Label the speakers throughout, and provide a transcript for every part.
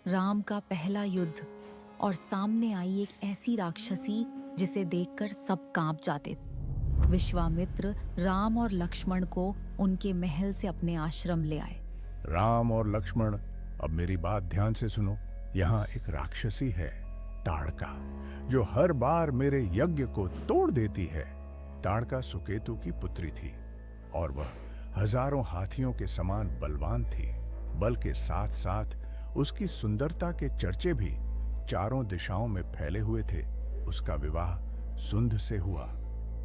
Speaker 1: राम का पहला युद्ध और सामने आई एक ऐसी राक्षसी जिसे देखकर सब कांप जाते। विश्वामित्र राम और लक्ष्मण को उनके महल से अपने आश्रम ले आए।
Speaker 2: राम और लक्ष्मण, अब मेरी बात ध्यान से सुनो। यहाँ एक राक्षसी है, ताड़का, जो हर बार मेरे यज्ञ को तोड़ देती है। ताड़का सुकेतु की पुत्री थी और वह हजारों हाथियों के समान बलवान थी। बल के साथ साथ उसकी सुंदरता के चर्चे भी चारों दिशाओं में फैले हुए थे। उसका विवाह सुंध से हुआ।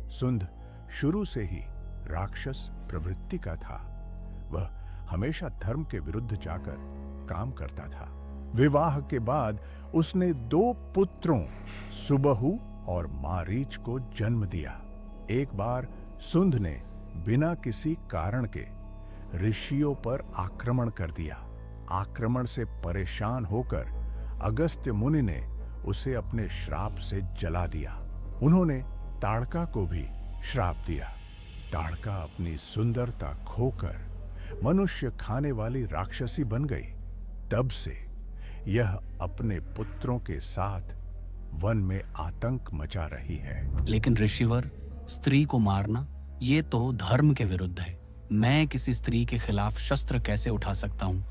Speaker 2: सुंध शुरू से ही राक्षस प्रवृत्ति का था। वह हमेशा धर्म के विरुद्ध जाकर काम करता था। विवाह के बाद उसने 2 पुत्रों सुबहु और मारीच को जन्म दिया। एक बार सुंध ने बिना किसी कारण के ऋषियों पर आक्रमण कर दिया। आक्रमण से परेशान होकर अगस्त्य मुनि ने उसे अपने श्राप से जला दिया। उन्होंने ताड़का को भी श्राप दिया। ताड़का अपनी सुंदरता खोकर मनुष्य खाने वाली राक्षसी बन गई। तब से यह अपने पुत्रों के साथ वन में आतंक मचा रही है।
Speaker 3: लेकिन ऋषिवर, स्त्री को मारना ये तो धर्म के विरुद्ध है। मैं किसी स्त्री के खिलाफ शस्त्र कैसे उठा सकता हूँ?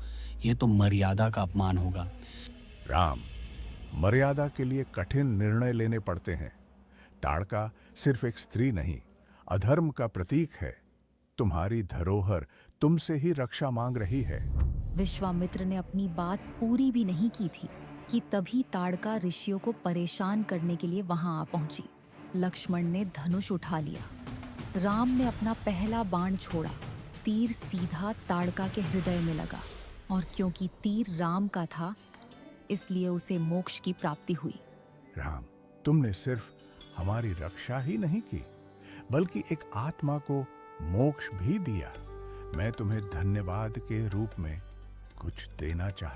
Speaker 3: ये तो मर्यादा का अपमान होगा।
Speaker 2: राम, मर्यादा के लिए कठिन निर्णय लेने पड़ते हैं। ताड़का सिर्फ एक स्त्री नहीं, अधर्म का प्रतीक है। तुम्हारी धरोहर तुमसे ही रक्षा मांग रही है।
Speaker 1: विश्वामित्र ने अपनी बात पूरी भी नहीं की थी कि तभी ताड़का ऋषियों को परेशान करने के लिए वहां आ पहुंची। लक्ष्मण ने धनुष उठा लिया। राम ने अपना पहला बाण छोड़ा। तीर सीधा ताड़का के हृदय में लगा और क्योंकि तीर राम का था, इसलिए उसे मोक्ष की प्राप्ति हुई।
Speaker 2: राम, तुमने सिर्फ हमारी रक्षा ही नहीं की, बल्कि एक आत्मा को मोक्ष भी दिया। मैं तुम्हें धन्यवाद के रूप में कुछ देना चाहता